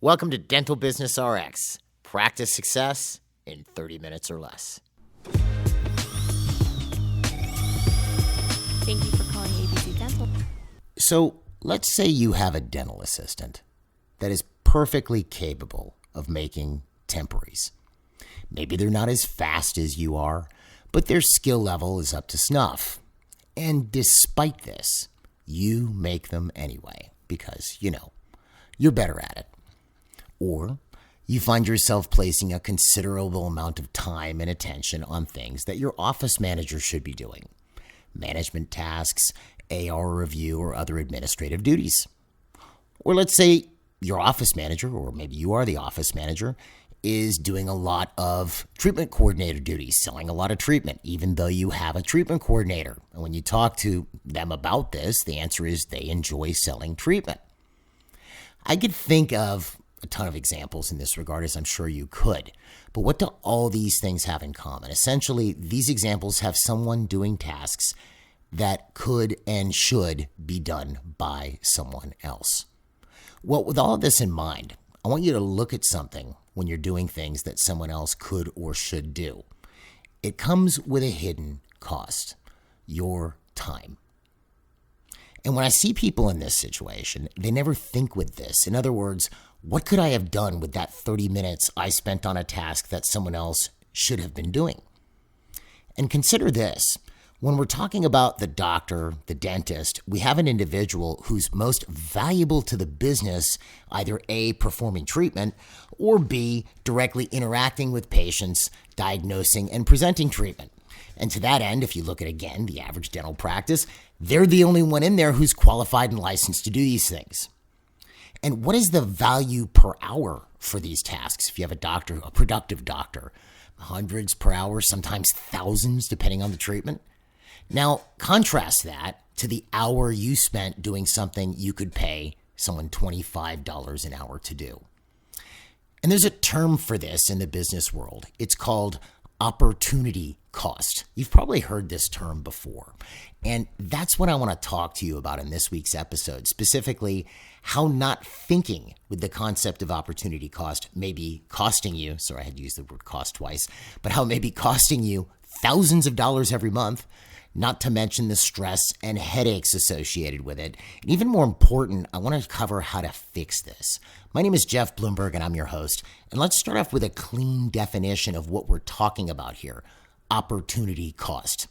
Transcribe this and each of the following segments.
Welcome to Dental Business RX. Practice success in 30 minutes or less. Thank you for calling ABC Dental. So let's say you have a dental assistant that is perfectly capable of making temporaries. Maybe they're not as fast as you are, but their skill level is up to snuff. And despite this, you make them anyway because, you're better at it. Or you find yourself placing a considerable amount of time and attention on things that your office manager should be doing. Management tasks, AR review, or other administrative duties. Or let's say your office manager, or maybe you are the office manager, is doing a lot of treatment coordinator duties, selling a lot of treatment, even though you have a treatment coordinator. And when you talk to them about this, the answer is they enjoy selling treatment. I could think of a ton of examples in this regard, as I'm sure you could. But what do all these things have in common? Essentially, these examples have someone doing tasks that could and should be done by someone else. Well, with all of this in mind, I want you to look at something when you're doing things that someone else could or should do. It comes with a hidden cost: your time. And when I see people in this situation, they never think with this. In other words, what could I have done with that 30 minutes I spent on a task that someone else should have been doing? And consider this. When we're talking about the doctor, the dentist, we have an individual who's most valuable to the business, either A, performing treatment, or B, directly interacting with patients, diagnosing and presenting treatment. And to that end, if you look at, again, the average dental practice, they're the only one in there who's qualified and licensed to do these things. And what is the value per hour for these tasks? If you have a doctor, a productive doctor, hundreds per hour, sometimes thousands, depending on the treatment. Now, contrast that to the hour you spent doing something you could pay someone $25 an hour to do. And there's a term for this in the business world. It's called opportunity cost. You've probably heard this term before. And that's what I want to talk to you about in this week's episode, specifically how not thinking with the concept of opportunity cost may be costing you, sorry, I had to use the word cost twice, but how it may be costing you thousands of dollars every month, not to mention the stress and headaches associated with it. And even more important, I want to cover how to fix this. My name is Jeff Bloomberg, and I'm your host. And let's start off with a clean definition of what we're talking about here: opportunity cost.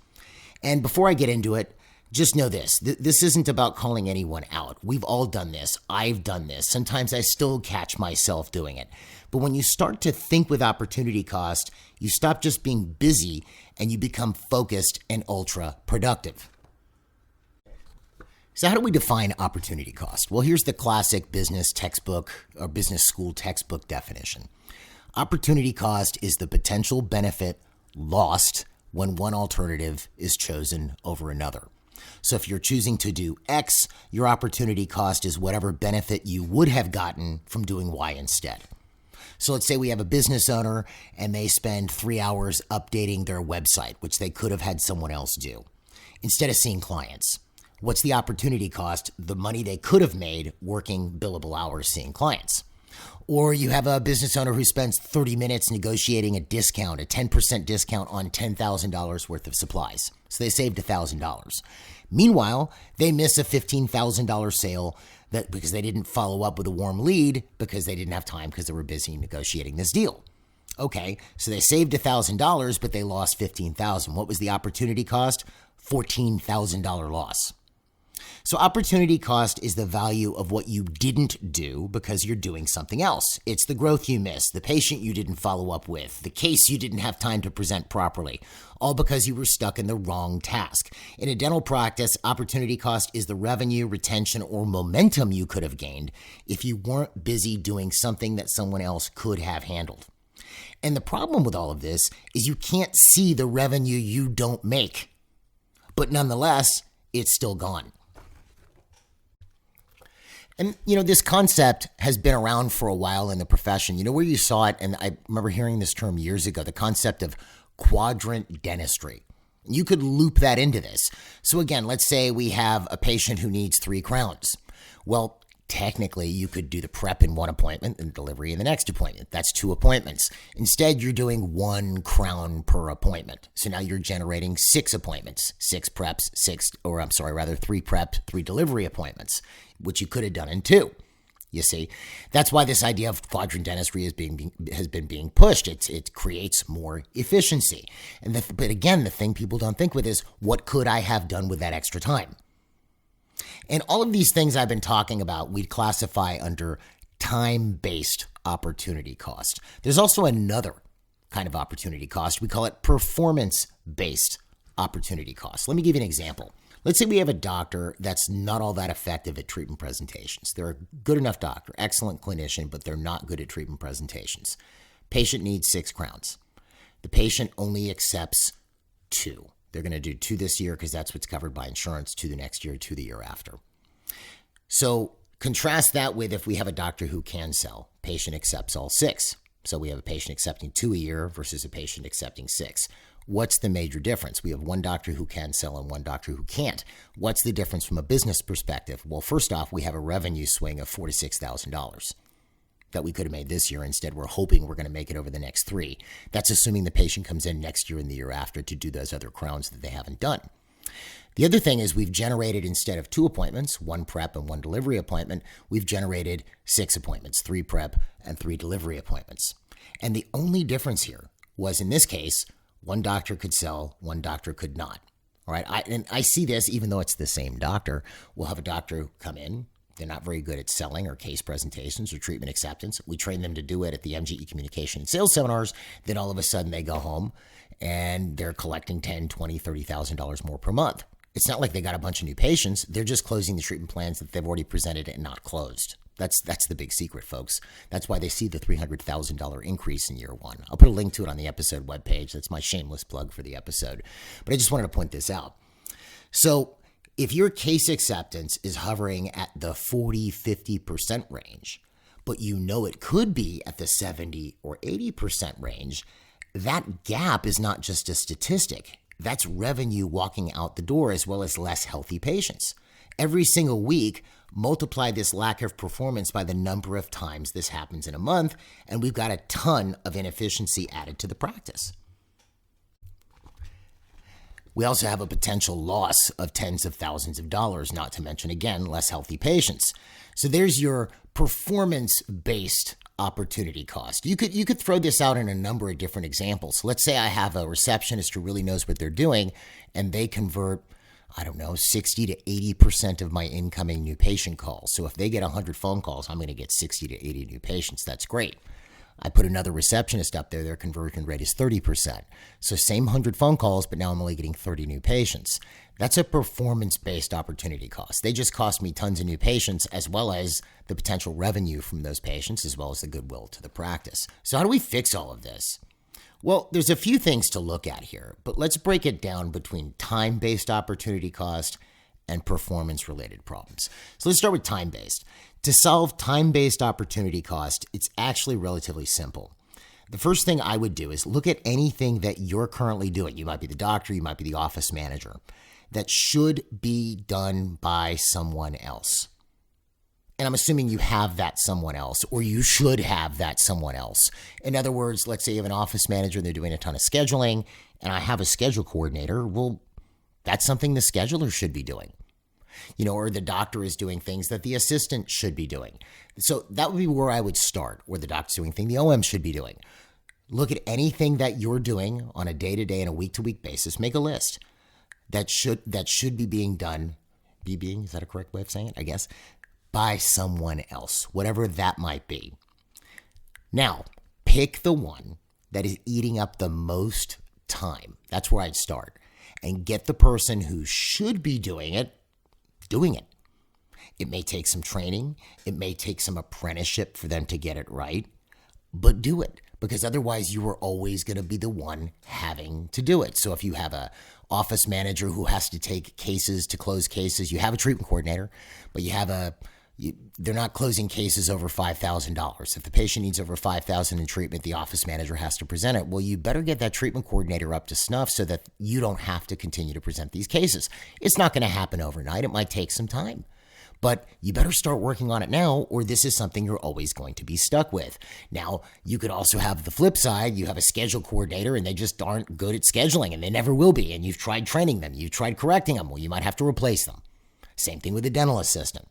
And before I get into it, just know this. This isn't about calling anyone out. We've all done this. I've done this. Sometimes I still catch myself doing it. But when you start to think with opportunity cost, you stop just being busy and you become focused and ultra productive. So how do we define opportunity cost? Well, here's the classic business textbook or business school textbook definition. Opportunity cost is the potential benefit lost when one alternative is chosen over another. So if you're choosing to do X, your opportunity cost is whatever benefit you would have gotten from doing Y instead. So let's say we have a business owner and they spend 3 hours updating their website, which they could have had someone else do, instead of seeing clients. What's the opportunity cost? The money they could have made working billable hours seeing clients. Or you have a business owner who spends 30 minutes negotiating a discount, a 10% discount on $10,000 worth of supplies. So they saved $1,000. Meanwhile, they miss a $15,000 sale because they didn't follow up with a warm lead because they didn't have time because they were busy negotiating this deal. Okay, so they saved $1,000, but they lost $15,000. What was the opportunity cost? $14,000 loss. So opportunity cost is the value of what you didn't do because you're doing something else. It's the growth you missed, the patient you didn't follow up with, the case you didn't have time to present properly, all because you were stuck in the wrong task. In a dental practice, opportunity cost is the revenue, retention, or momentum you could have gained if you weren't busy doing something that someone else could have handled. And the problem with all of this is you can't see the revenue you don't make, but nonetheless, it's still gone. And, this concept has been around for a while in the profession. Where you saw it, and I remember hearing this term years ago, the concept of quadrant dentistry. You could loop that into this. So again, let's say we have a patient who needs 3 crowns. Well, technically you could do the prep in one appointment and delivery in the next appointment. That's 2 appointments. Instead, you're doing 1 crown per appointment. So now you're generating 6 appointments, 6 preps, 3 prep, 3 delivery appointments, which you could have done in 2. You see, that's why this idea of quadrant dentistry has been being pushed. It creates more efficiency. But again, the thing people don't think with is, what could I have done with that extra time? And all of these things I've been talking about, we'd classify under time-based opportunity cost. There's also another kind of opportunity cost. We call it performance-based opportunity cost. Let me give you an example. Let's say we have a doctor that's not all that effective at treatment presentations. They're a good enough doctor, excellent clinician, but they're not good at treatment presentations. Patient needs 6 crowns. The patient only accepts 2. They're going to do 2 this year because that's what's covered by insurance, 2 the next year, 2 the year after. So contrast that with if we have a doctor who can sell. Patient accepts all 6. So we have a patient accepting 2 a year versus a patient accepting 6. What's the major difference? We have one doctor who can sell and one doctor who can't. What's the difference from a business perspective? Well, first off, we have a revenue swing of $4,000 to $6,000 that we could have made this year. Instead, we're hoping we're going to make it over the next 3. That's assuming the patient comes in next year and the year after to do those other crowns that they haven't done. The other thing is we've generated, instead of 2 appointments, 1 prep and 1 delivery appointment, we've generated 6 appointments, 3 prep and 3 delivery appointments. And the only difference here was, in this case, 1 doctor could sell, 1 doctor could not. All right. I see this even though it's the same doctor. We'll have a doctor come in. They're not very good at selling or case presentations or treatment acceptance. We train them to do it at the MGE Communication and Sales Seminars. Then all of a sudden they go home and they're collecting $10,000, $20,000, $30,000 more per month. It's not like they got a bunch of new patients. They're just closing the treatment plans that they've already presented and not closed. That's the big secret, folks. That's why they see the $300,000 increase in year 1. I'll put a link to it on the episode webpage. That's my shameless plug for the episode. But I just wanted to point this out. So if your case acceptance is hovering at the 40, 50% range, but you know it could be at the 70 or 80% range, that gap is not just a statistic. That's revenue walking out the door, as well as less healthy patients. Every single week, multiply this lack of performance by the number of times this happens in a month, and we've got a ton of inefficiency added to the practice. We also have a potential loss of tens of thousands of dollars, not to mention, again, less healthy patients. So there's your performance-based opportunity cost. You could throw this out in a number of different examples. Let's say I have a receptionist who really knows what they're doing, and they convert 60 to 80% of my incoming new patient calls. So if they get 100 phone calls, I'm going to get 60 to 80 new patients. That's great. I put another receptionist up there, their conversion rate is 30%. So same 100 phone calls, but now I'm only getting 30 new patients. That's a performance-based opportunity cost. They just cost me tons of new patients, as well as the potential revenue from those patients, as well as the goodwill to the practice. So how do we fix all of this? Well, there's a few things to look at here, but let's break it down between time-based opportunity cost and performance-related problems. So let's start with time-based. To solve time-based opportunity cost, it's actually relatively simple. The first thing I would do is look at anything that you're currently doing. You might be the doctor, you might be the office manager, that should be done by someone else. And I'm assuming you have that someone else, or you should have that someone else. In other words, let's say you have an office manager, they're doing a ton of scheduling, and I have a schedule coordinator. Well, that's something the scheduler should be doing. Or the doctor is doing things that the assistant should be doing. So that would be where I would start, where the doctor's doing things the OM should be doing. Look at anything that you're doing on a day-to-day and a week-to-week basis. Make a list that should be being done. Is that a correct way of saying it? I guess. By someone else, whatever that might be. Now, pick the one that is eating up the most time. That's where I'd start. And get the person who should be doing it. It may take some training. It may take some apprenticeship for them to get it right. But do it, because otherwise you are always going to be the one having to do it. So if you have a office manager who has to take cases to close cases, you have a treatment coordinator, but they're not closing cases over $5,000. If the patient needs over $5,000 in treatment, the office manager has to present it. Well, you better get that treatment coordinator up to snuff so that you don't have to continue to present these cases. It's not going to happen overnight. It might take some time. But you better start working on it now, or this is something you're always going to be stuck with. Now, you could also have the flip side. You have a schedule coordinator and they just aren't good at scheduling, and they never will be. And you've tried training them. You've tried correcting them. Well, you might have to replace them. Same thing with a dental assistant.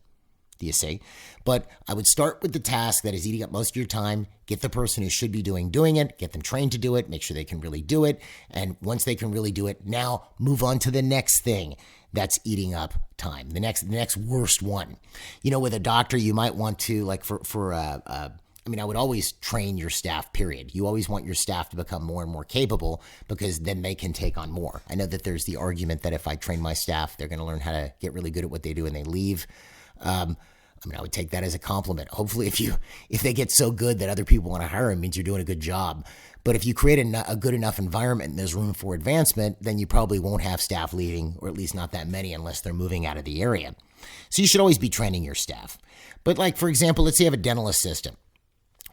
Do you see? But I would start with the task that is eating up most of your time. Get the person who should be doing it. Get them trained to do it. Make sure they can really do it. And once they can really do it, now move on to the next thing that's eating up time. The next worst one. With a doctor, you might want to, like I would always train your staff, period. You always want your staff to become more and more capable because then they can take on more. I know that there's the argument that if I train my staff, they're going to learn how to get really good at what they do and they leave. I would take that as a compliment. Hopefully, if they get so good that other people want to hire them, it means you're doing a good job. But if you create a good enough environment and there's room for advancement, then you probably won't have staff leaving, or at least not that many unless they're moving out of the area. So you should always be training your staff. But like, for example, let's say you have a dental assistant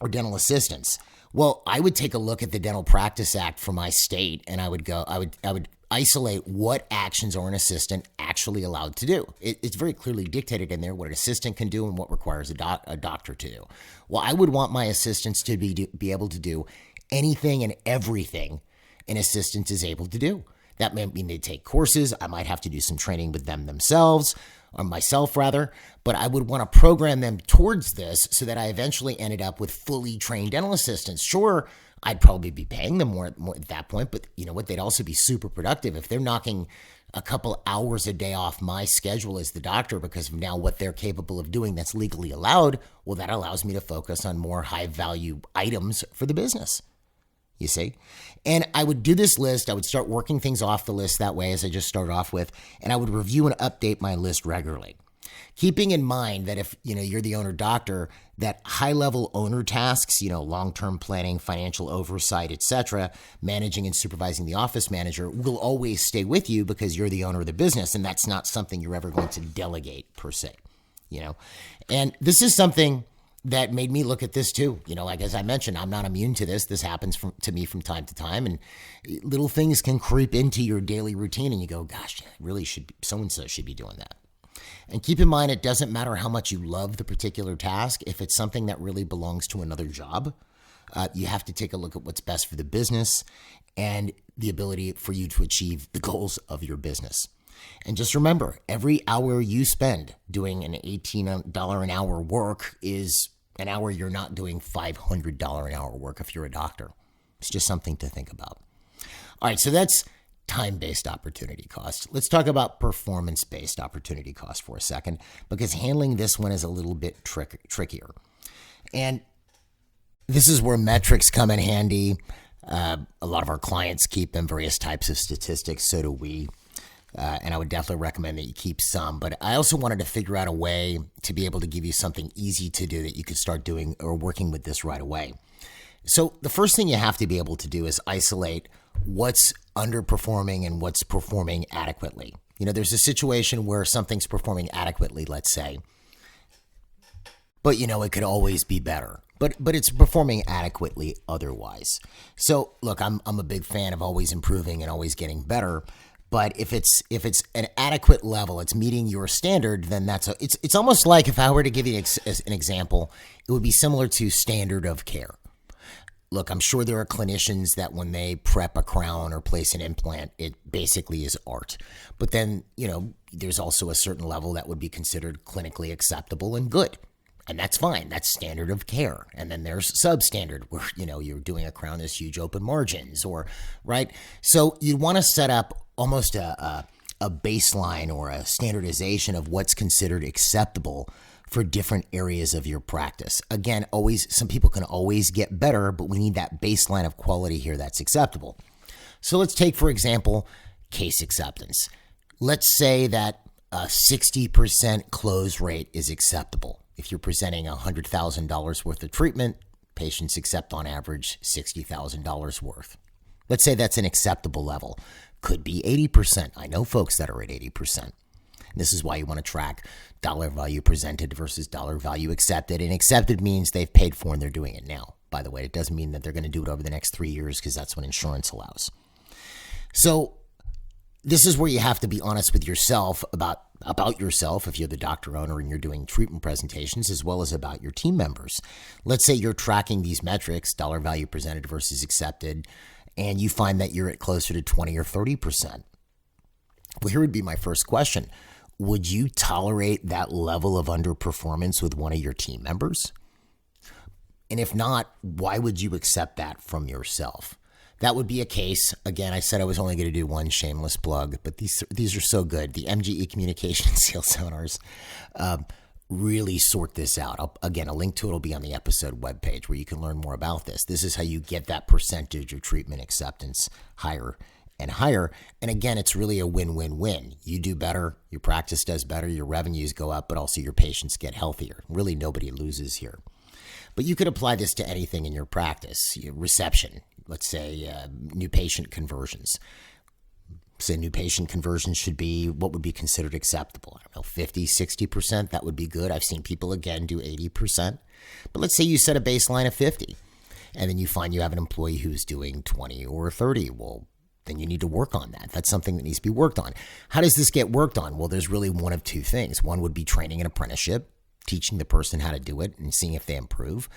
or dental assistants. Well, I would take a look at the Dental Practice Act for my state, and I would isolate what actions are an assistant actually allowed to do. It's very clearly dictated in there what an assistant can do and what requires a doctor to do. Well, I would want my assistants to be able to do anything and everything an assistant is able to do. That might mean they take courses. I might have to do some training with them themselves, or myself rather, but I would want to program them towards this so that I eventually ended up with fully trained dental assistants. Sure, I'd probably be paying them more at that point, but you know what? They'd also be super productive. If they're knocking a couple hours a day off my schedule as the doctor because of now what they're capable of doing that's legally allowed, well, that allows me to focus on more high value items for the business. You see? And I would do this list. I would start working things off the list that way as I just started off with, and I would review and update my list regularly. Keeping in mind that if you're the owner doctor, that high-level owner tasks, long-term planning, financial oversight, etc., managing and supervising the office manager will always stay with you because you're the owner of the business, and that's not something you're ever going to delegate per se. And this is something that made me look at this too. Like as I mentioned, I'm not immune to this. This happens to me from time to time, and little things can creep into your daily routine, and you go, "Gosh, really so-and-so should be doing that." And keep in mind, it doesn't matter how much you love the particular task. If it's something that really belongs to another job, you have to take a look at what's best for the business and the ability for you to achieve the goals of your business. And just remember, every hour you spend doing an $18 an hour work is an hour you're not doing $500 an hour work if you're a doctor. It's just something to think about. All right, so that's time-based opportunity cost. Let's talk about performance-based opportunity cost for a second, because handling this one is a little bit trickier. And this is where metrics come in handy. A lot of our clients keep them, various types of statistics, so do we. And I would definitely recommend that you keep some. But I also wanted to figure out a way to be able to give you something easy to do that you could start doing or working with this right away. So the first thing you have to be able to do is isolate what's underperforming and what's performing adequately. There's a situation where something's performing adequately, let's say, but it could always be better. But it's performing adequately otherwise. So look, I'm a big fan of always improving and always getting better. But if it's an adequate level, it's meeting your standard, then it's almost like, if I were to give you an example, it would be similar to standard of care. Look, I'm sure there are clinicians that when they prep a crown or place an implant, it basically is art. But then, there's also a certain level that would be considered clinically acceptable and good. And that's fine. That's standard of care. And then there's substandard where, you're doing a crown that's huge open margins right? So you want to set up almost a baseline or a standardization of what's considered acceptable for different areas of your practice. Again, some people can always get better, but we need that baseline of quality here that's acceptable. So let's take, for example, case acceptance. Let's say that a 60% close rate is acceptable. If you're presenting $100,000 worth of treatment, patients accept on average $60,000 worth. Let's say that's an acceptable level. Could be 80%. I know folks that are at 80%. This is why you want to track dollar value presented versus dollar value accepted. And accepted means they've paid for and they're doing it now. By the way, it doesn't mean that they're going to do it over the next 3 years because that's what insurance allows. So This is where you have to be honest with yourself about yourself if you're the doctor owner and you're doing treatment presentations, as well as about your team members. Let's say you're tracking these metrics, dollar value presented versus accepted, and you find that you're at closer to 20 or 30%. Well, here would be my first question. Would you tolerate that level of underperformance with one of your team members? And if not, why would you accept that from yourself? That would be a case. Again, I said I was only going to do one shameless plug, but these are so good. The MGE Communication and Sales Seminars really sort this out. Again, a link to it will be on the episode webpage where you can learn more about this. This is how you get that percentage of treatment acceptance higher and higher. And again, it's really a win-win-win. You do better, your practice does better, your revenues go up, but also your patients get healthier. Really, nobody loses here. But you could apply this to anything in your practice. Reception, let's say new patient conversions. Say new patient conversions should be what would be considered acceptable. I don't know, 50, 60%, that would be good. I've seen people, again, do 80%. But let's say you set a baseline of 50, and then you find you have an employee who's doing 20 or 30. Well, then you need to work on that. That's something that needs to be worked on. How does this get worked on? Well, there's really one of two things. One would be training an apprenticeship, teaching the person how to do it and seeing if they improve.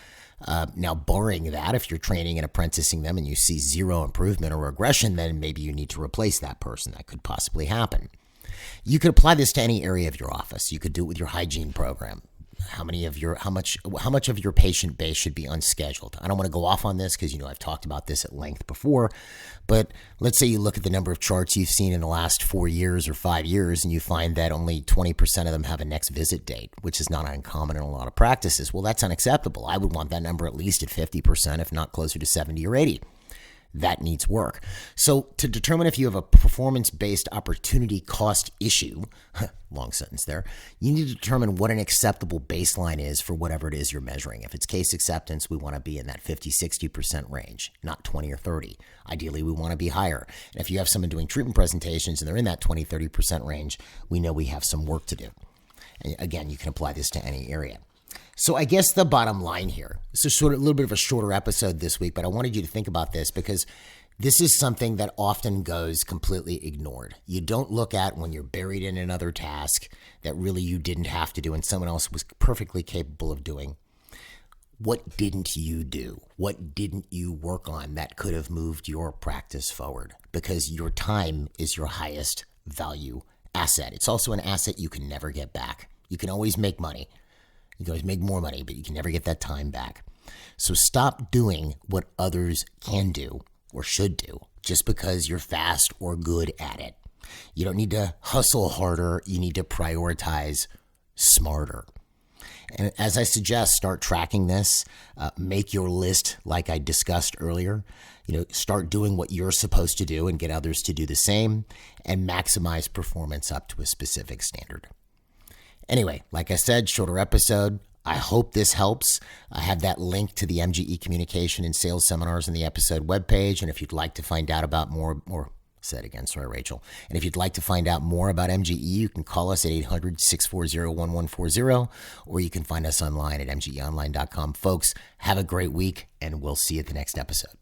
Now, barring that, if you're training and apprenticing them and you see zero improvement or regression, then maybe you need to replace that person. That could possibly happen. You could apply this to any area of your office. You could do it with your hygiene program. How much of your patient base should be unscheduled? I don't want to go off on this because, I've talked about this at length before, but let's say you look at the number of charts you've seen in the last 4 years or 5 years, and you find that only 20% of them have a next visit date, which is not uncommon in a lot of practices. Well, that's unacceptable. I would want that number at least at 50%, if not closer to 70 or 80. That needs work. So to determine if you have a performance-based opportunity cost issue, long sentence there, you need to determine what an acceptable baseline is for whatever it is you're measuring. If it's case acceptance, we want to be in that 50, 60% range, not 20 or 30. Ideally, we want to be higher. And if you have someone doing treatment presentations and they're in that 20, 30% range, we know we have some work to do. And again, you can apply this to any area. So I guess the bottom line here, this is sort of a little bit of a shorter episode this week, but I wanted you to think about this because this is something that often goes completely ignored. You don't look at when you're buried in another task that really you didn't have to do and someone else was perfectly capable of doing. What didn't you do? What didn't you work on that could have moved your practice forward? Because your time is your highest value asset. It's also an asset you can never get back. You can always make money. You can always make more money, but you can never get that time back. So stop doing what others can do or should do just because you're fast or good at it. You don't need to hustle harder. You need to prioritize smarter. And as I suggest, start tracking this. Make your list like I discussed earlier. Start doing what you're supposed to do and get others to do the same and maximize performance up to a specific standard. Anyway, like I said, shorter episode. I hope this helps. I have that link to the MGE Communication and Sales Seminars in the episode webpage. And if you'd like to find out about more, sorry, Rachel. And if you'd like to find out more about MGE, you can call us at 800-640-1140, or you can find us online at mgeonline.com. Folks, have a great week, and we'll see you at the next episode.